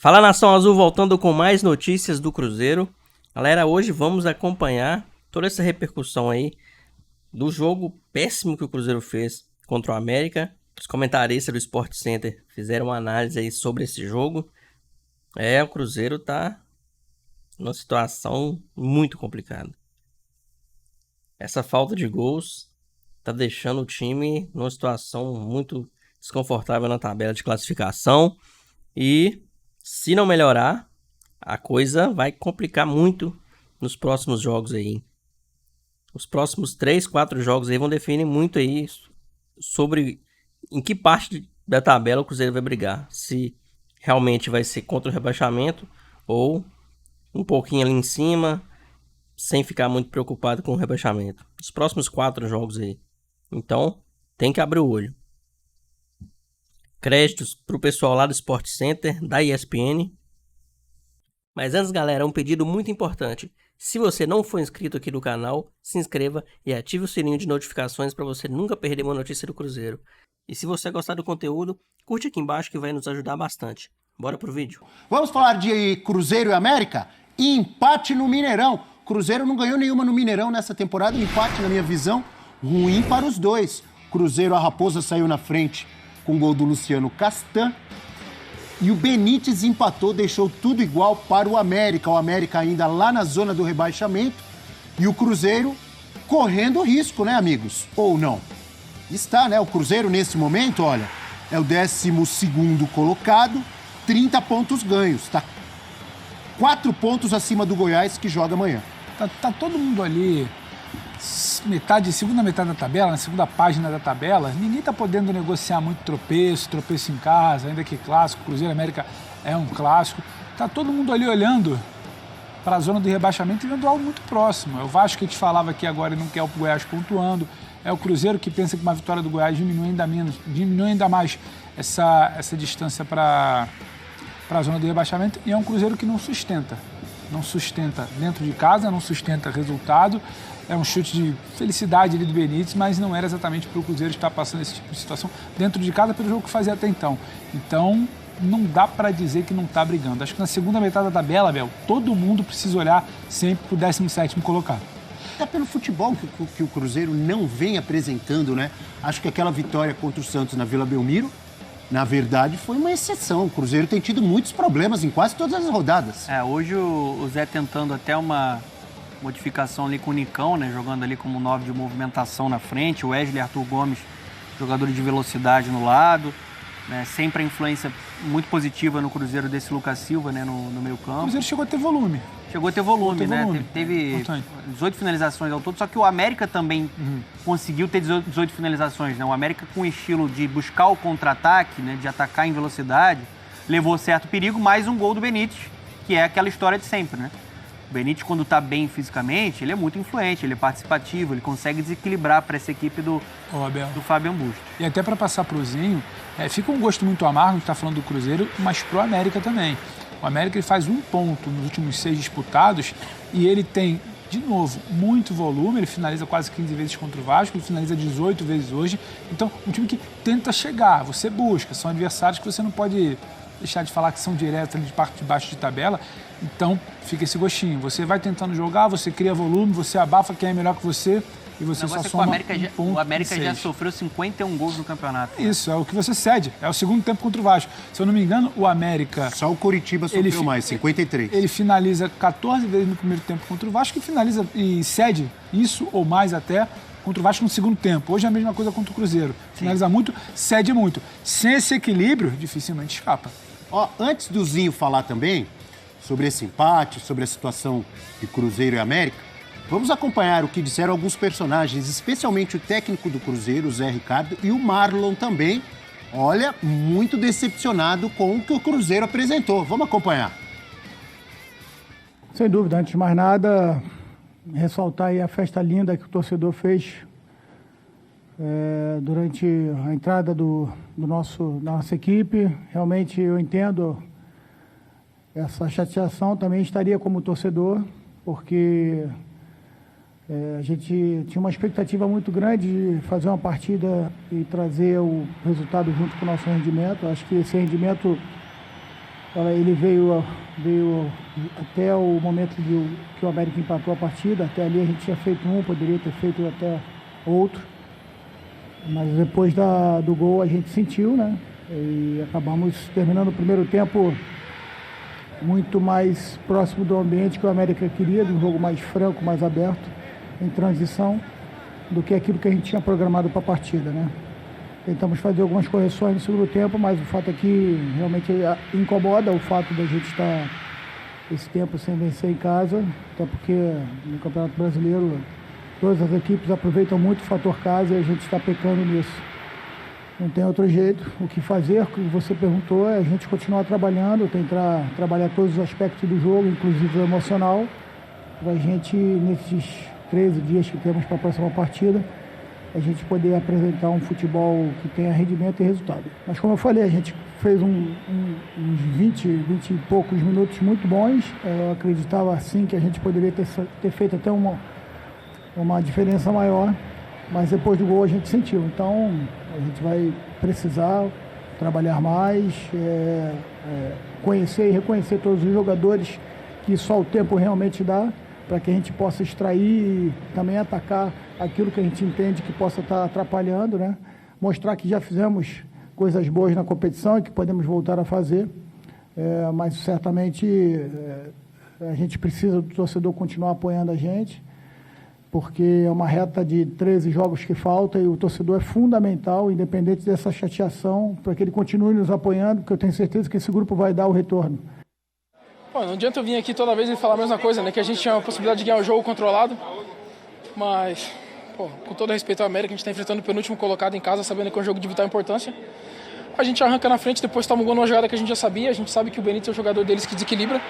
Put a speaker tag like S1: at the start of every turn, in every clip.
S1: Fala, Nação Azul, voltando com mais notícias do Cruzeiro. Galera, hoje vamos acompanhar toda essa repercussão aí do jogo péssimo que o Cruzeiro fez contra o América. Os comentaristas do Sport Center fizeram uma análise aí sobre esse jogo. O Cruzeiro tá numa situação muito complicada. Essa falta de gols tá deixando o time numa situação muito desconfortável na tabela de classificação. E se não melhorar, a coisa vai complicar muito nos próximos jogos aí. Os próximos 3, 4 jogos aí vão definir muito aí sobre em que parte da tabela o Cruzeiro vai brigar. Se realmente vai ser contra o rebaixamento ou um pouquinho ali em cima, sem ficar muito preocupado com o rebaixamento. Os próximos 4 jogos aí. Então, tem que abrir o olho. Créditos pro pessoal lá do Sport Center, da ESPN. Mas antes, galera, um pedido muito importante. Se você não for inscrito aqui no canal, se inscreva e ative o sininho de notificações para você nunca perder uma notícia do Cruzeiro. E se você gostar do conteúdo, curte aqui embaixo que vai nos ajudar bastante. Bora pro vídeo.
S2: Vamos falar de Cruzeiro e América? Empate no Mineirão. Cruzeiro não ganhou nenhuma no Mineirão nessa temporada. Empate, na minha visão, ruim para os dois. Cruzeiro, a Raposa saiu na frente com o gol do Luciano Castan. E o Benítez empatou, deixou tudo igual para o América. O América ainda lá na zona do rebaixamento. E o Cruzeiro correndo risco, né, amigos? Ou não? Está, né? O Cruzeiro, nesse momento, olha, é o 12º colocado, 30 pontos ganhos. Está 4 pontos acima do Goiás, que joga amanhã.
S3: Tá todo mundo ali, segunda metade da tabela, na segunda página da tabela. Ninguém tá podendo negociar muito tropeço em casa, ainda que clássico. Cruzeiro e América é um clássico. Tá todo mundo ali olhando para a zona do rebaixamento e vendo algo muito próximo. É o Vasco que a gente falava aqui agora e não quer o Goiás pontuando. É o Cruzeiro que pensa que uma vitória do Goiás diminui ainda mais essa distância para a zona do rebaixamento. E é um Cruzeiro que não sustenta dentro de casa, não sustenta resultado. É um chute de felicidade ali do Benítez, mas não era exatamente para o Cruzeiro estar passando esse tipo de situação dentro de casa pelo jogo que fazia até então. Então, não dá para dizer que não está brigando. Acho que na segunda metade da tabela, Abel, todo mundo precisa olhar sempre para o 17º colocado.
S2: Até pelo futebol que o Cruzeiro não vem apresentando, né? Acho que aquela vitória contra o Santos na Vila Belmiro, na verdade, foi uma exceção. O Cruzeiro tem tido muitos problemas em quase todas as rodadas.
S4: Hoje o Zé tentando até uma modificação ali com o Nicão, né? Jogando ali como 9 de movimentação na frente. O Wesley Arthur Gomes, jogador de velocidade no lado. Né? Sempre a influência muito positiva no Cruzeiro desse Lucas Silva, né? no meio campo.
S3: O Cruzeiro chegou a ter volume.
S4: Né? Teve 18 finalizações ao todo, só que o América também conseguiu ter 18 finalizações. Né? O América, com o estilo de buscar o contra-ataque, né? De atacar em velocidade, levou certo perigo, mais um gol do Benítez, que é aquela história de sempre, né? O Benítez, quando está bem fisicamente, ele é muito influente, ele é participativo, ele consegue desequilibrar para essa equipe do Fábio Augusto.
S3: E até para passar para o Zinho, fica um gosto muito amargo de estar falando do Cruzeiro, mas pro América também. O América ele faz 1 ponto nos últimos 6 disputados e ele tem, de novo, muito volume. Ele finaliza quase 15 vezes contra o Vasco, ele finaliza 18 vezes hoje. Então, um time que tenta chegar, você busca. São adversários que você não pode deixar de falar que são diretos ali de parte de baixo de tabela. Então, fica esse gostinho. Você vai tentando jogar, você cria volume, você abafa quem é melhor que você e você só soma
S4: o América já sofreu 51 gols no campeonato.
S3: Isso, é o que você cede. É o segundo tempo contra o Vasco. Se eu não me engano, o América...
S2: Só o Coritiba sofreu mais, 53.
S3: Ele finaliza 14 vezes no primeiro tempo contra o Vasco e finaliza e cede isso ou mais até contra o Vasco no segundo tempo. Hoje é a mesma coisa contra o Cruzeiro. Finaliza muito, cede muito. Sem esse equilíbrio, dificilmente escapa.
S2: Antes do Zinho falar também sobre esse empate, sobre a situação de Cruzeiro e América, vamos acompanhar o que disseram alguns personagens, especialmente o técnico do Cruzeiro, o Zé Ricardo, e o Marlon também. Olha, muito decepcionado com o que o Cruzeiro apresentou. Vamos acompanhar.
S5: Sem dúvida, antes de mais nada, ressaltar aí a festa linda que o torcedor fez durante a entrada da nossa equipe. Realmente eu entendo essa chateação, também estaria como torcedor, porque a gente tinha uma expectativa muito grande de fazer uma partida e trazer o resultado junto com o nosso rendimento. Acho que esse rendimento Ele veio até o momento que o América empatou a partida. Até ali a gente tinha feito um, poderia ter feito até outro. Mas depois do gol a gente sentiu, né? E acabamos terminando o primeiro tempo muito mais próximo do ambiente que o América queria, de um jogo mais franco, mais aberto, em transição, do que aquilo que a gente tinha programado para a partida, né? Tentamos fazer algumas correções no segundo tempo, mas o fato é que realmente incomoda o fato da gente estar esse tempo sem vencer em casa, até porque no Campeonato Brasileiro todas as equipes aproveitam muito o fator casa e a gente está pecando nisso. Não tem outro jeito. O que fazer, o que você perguntou, é a gente continuar trabalhando, tentar trabalhar todos os aspectos do jogo, inclusive o emocional, para a gente, nesses 13 dias que temos para a próxima partida, a gente poder apresentar um futebol que tenha rendimento e resultado. Mas como eu falei, a gente fez uns 20 e poucos minutos muito bons. Eu acreditava sim que a gente poderia ter feito até uma diferença maior, mas depois do gol a gente sentiu. Então a gente vai precisar trabalhar mais, conhecer e reconhecer todos os jogadores que só o tempo realmente dá, para que a gente possa extrair e também atacar aquilo que a gente entende que possa estar atrapalhando, né? Mostrar que já fizemos coisas boas na competição e que podemos voltar a fazer, mas certamente a gente precisa do torcedor continuar apoiando a gente, porque é uma reta de 13 jogos que falta e o torcedor é fundamental, independente dessa chateação, para que ele continue nos apoiando, porque eu tenho certeza que esse grupo vai dar o retorno.
S6: Pô, não adianta eu vir aqui toda vez e falar a mesma coisa, né? Que a gente tinha a possibilidade de ganhar o jogo controlado, mas, pô, com todo respeito ao América, a gente está enfrentando o penúltimo colocado em casa, sabendo que é um jogo de vital importância. A gente arranca na frente, depois toma um gol numa jogada que a gente já sabia, a gente sabe que o Benítez é o jogador deles que desequilibra.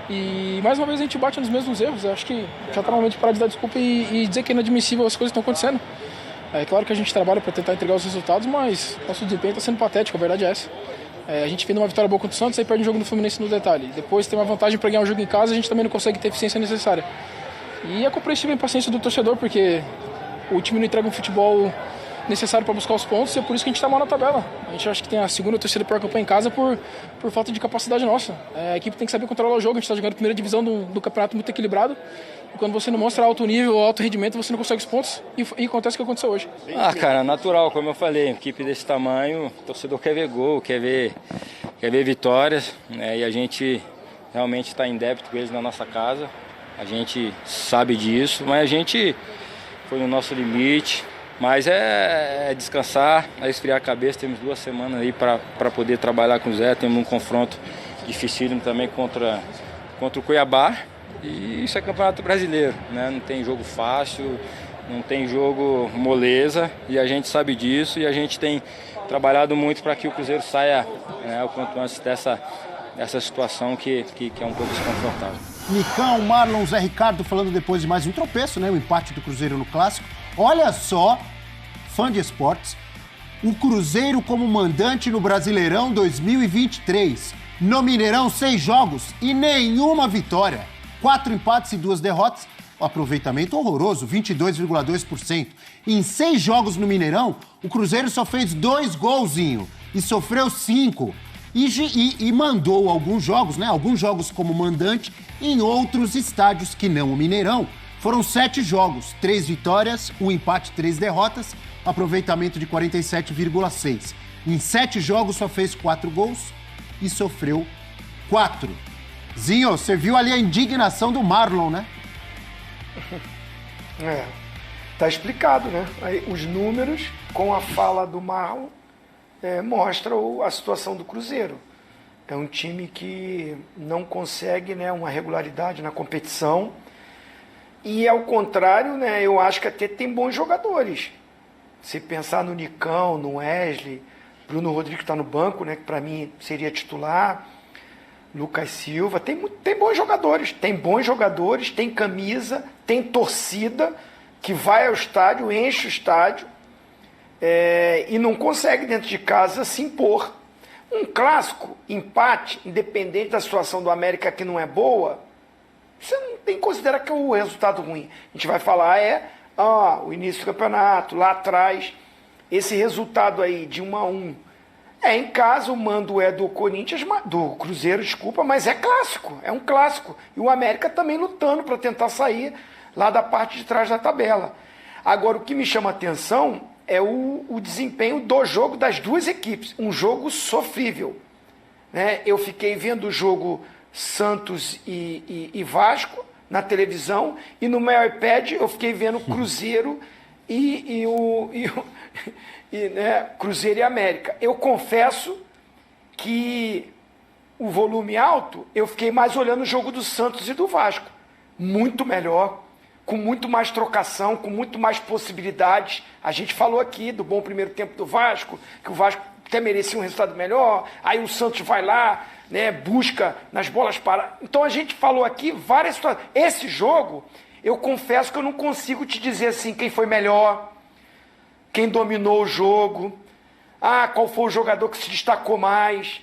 S6: E mais uma vez a gente bate nos mesmos erros. Eu acho que já está no momento de parar de dar desculpa e dizer que é inadmissível as coisas que estão acontecendo. É claro que a gente trabalha para tentar entregar os resultados, mas nosso desempenho está sendo patético, a verdade é essa. A gente vem uma vitória boa contra o Santos, aí perde um jogo no Fluminense no detalhe. Depois tem uma vantagem para ganhar um jogo em casa, a gente também não consegue ter a eficiência necessária. E é compreensível a impaciência do torcedor, porque o time não entrega um futebol necessário para buscar os pontos e é por isso que a gente está mal na tabela. A gente acha que tem a segunda ou terceira pior campanha em casa por falta de capacidade nossa. A equipe tem que saber controlar o jogo, a gente está jogando a primeira divisão do campeonato muito equilibrado. E quando você não mostra alto nível, alto rendimento, você não consegue os pontos e acontece o que aconteceu hoje.
S7: Cara, natural, como eu falei, equipe desse tamanho, o torcedor quer ver gol, quer ver vitórias, né? E a gente realmente está em débito com eles na nossa casa. A gente sabe disso, mas a gente foi no nosso limite. Mas é descansar, é esfriar a cabeça. Temos 2 semanas aí para poder trabalhar com o Zé. Temos um confronto dificílimo também contra o Cuiabá. E isso é Campeonato Brasileiro, né? Não tem jogo fácil, não tem jogo moleza. E a gente sabe disso e a gente tem trabalhado muito para que o Cruzeiro saia, né, o quanto antes dessa situação que é um pouco desconfortável.
S2: Nicão, Marlon, Zé Ricardo falando depois de mais um tropeço, né? O empate do Cruzeiro no Clássico. Olha só, fã de esportes, o Cruzeiro como mandante no Brasileirão 2023. No Mineirão, 6 jogos e nenhuma vitória. 4 empates e 2 derrotas. O aproveitamento horroroso, 22,2%. Em 6 jogos no Mineirão, o Cruzeiro só fez 2 golzinhos e sofreu 5. E mandou alguns jogos, né? Alguns jogos como mandante em outros estádios que não o Mineirão. Foram 7 jogos, 3 vitórias, 1 empate, 3 derrotas, aproveitamento de 47,6%. Em 7 jogos só fez 4 gols e sofreu 4. Zinho, você viu ali a indignação do Marlon, né?
S8: Tá explicado, né? Aí, os números com a fala do Marlon mostram a situação do Cruzeiro. É um time que não consegue, né, uma regularidade na competição. E, ao contrário, né, eu acho que até tem bons jogadores. Se pensar no Nicão, no Wesley, Bruno Rodrigues está no banco, né, que para mim seria titular, Lucas Silva, tem bons jogadores. Tem bons jogadores, tem camisa, tem torcida que vai ao estádio, enche o estádio e não consegue dentro de casa se impor. Um clássico, empate, independente da situação do América que não é boa, você não tem que considerar que é o resultado ruim. A gente vai falar o início do campeonato, lá atrás, esse resultado aí de 1-1 Em casa o mando é do Corinthians, do Cruzeiro, desculpa, mas é clássico, é um clássico. E o América também lutando para tentar sair lá da parte de trás da tabela. Agora, o que me chama a atenção é o desempenho do jogo das duas equipes. Um jogo sofrível, né? Eu fiquei vendo o jogo Santos e Vasco na televisão, e no meu iPad eu fiquei vendo Cruzeiro né, Cruzeiro e América. Eu confesso que o volume alto, eu fiquei mais olhando o jogo do Santos e do Vasco. Muito melhor, com muito mais trocação, com muito mais possibilidades. A gente falou aqui do bom primeiro tempo do Vasco, que o Vasco até merecia um resultado melhor, aí o Santos vai lá, né, busca nas bolas paradas. Então a gente falou aqui várias situações. Esse jogo, eu confesso que eu não consigo te dizer assim quem foi melhor, quem dominou o jogo, qual foi o jogador que se destacou mais.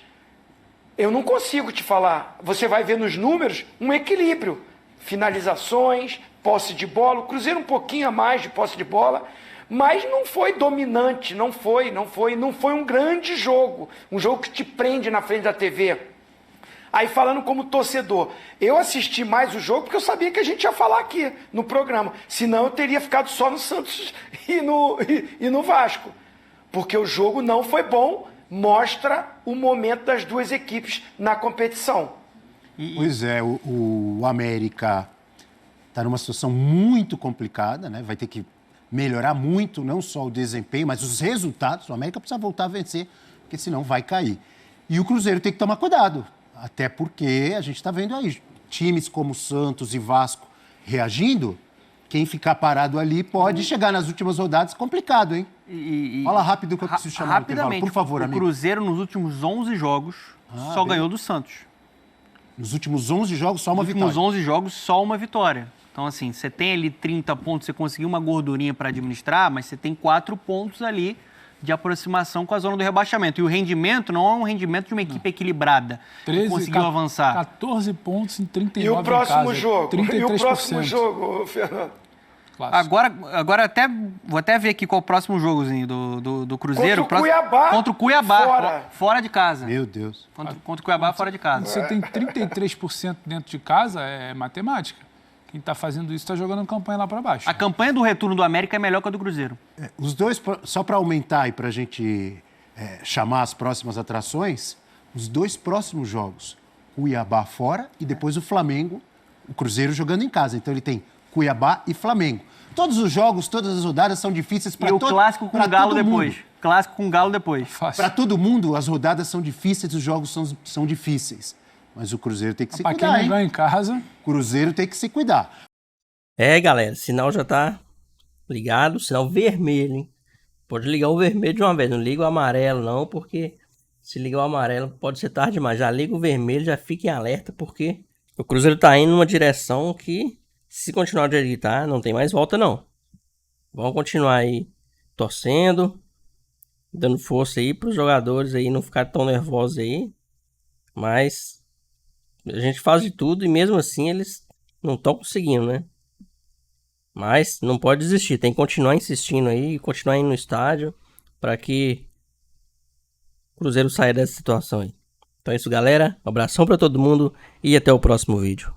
S8: Eu não consigo te falar. Você vai ver nos números um equilíbrio. Finalizações, posse de bola, o Cruzeiro um pouquinho a mais de posse de bola, mas não foi dominante, não foi um grande jogo, um jogo que te prende na frente da TV. Aí falando como torcedor, eu assisti mais o jogo porque eu sabia que a gente ia falar aqui no programa, senão eu teria ficado só no Santos e no Vasco, porque o jogo não foi bom, mostra o momento das duas equipes na competição.
S2: Pois é, o América está numa situação muito complicada, né? Vai ter que melhorar muito, não só o desempenho, mas os resultados. O América precisa voltar a vencer, porque senão vai cair. E o Cruzeiro tem que tomar cuidado, até porque a gente está vendo aí times como Santos e Vasco reagindo. Quem ficar parado ali pode chegar nas últimas rodadas complicado, hein? Fala rápido que eu preciso chamar o intervalo, por favor, amigo.
S4: O Cruzeiro, nos últimos 11 jogos, só ganhou do Santos.
S2: Nos últimos 11 jogos, só uma vitória.
S4: Nos últimos 11 jogos, só uma vitória. Então, assim, você tem ali 30 pontos, você conseguiu uma gordurinha para administrar, mas você tem 4 pontos ali de aproximação com a zona do rebaixamento. E o rendimento não é um rendimento de uma equipe equilibrada.
S3: 13,
S4: conseguiu avançar.
S3: 14 pontos em 39
S8: E o próximo
S3: em casa,
S8: jogo?
S3: 33%.
S8: E o próximo jogo, Fernando?
S4: Agora vou até ver aqui qual é o próximo jogozinho do Cruzeiro.
S8: Contra o Cuiabá.
S4: Contra o Cuiabá, fora de casa.
S2: Meu Deus.
S4: Contra o Cuiabá, fora de casa.
S3: Você tem 33% dentro de casa, é matemática. Quem está fazendo isso está jogando campanha lá para baixo.
S4: A campanha do retorno do América é melhor que a do Cruzeiro.
S2: Os dois, só para aumentar e para a gente chamar as próximas atrações, os 2 próximos jogos, Cuiabá fora e depois o Flamengo, o Cruzeiro jogando em casa. Então ele tem Cuiabá e Flamengo. Todos os jogos, todas as rodadas são difíceis para todo mundo.
S4: E o clássico com o Galo depois. Clássico com o Galo depois.
S2: Para todo mundo, as rodadas são difíceis, os jogos são difíceis. Mas o Cruzeiro tem que se cuidar,
S3: quem não ganha em casa...
S2: Cruzeiro tem que se cuidar.
S1: Galera, sinal já tá ligado, sinal vermelho, hein? Pode ligar o vermelho de uma vez, não liga o amarelo não, porque se ligar o amarelo pode ser tarde demais. Já liga o vermelho, já fique em alerta, porque o Cruzeiro tá indo numa direção que, se continuar do jeito que tá, não tem mais volta não. Vamos continuar aí torcendo, dando força aí pros jogadores aí não ficarem tão nervosos aí, mas... a gente faz de tudo e mesmo assim eles não estão conseguindo, né? Mas não pode desistir, tem que continuar insistindo aí, continuar indo no estádio para que o Cruzeiro saia dessa situação aí. Então é isso, galera. Um abração para todo mundo e até o próximo vídeo.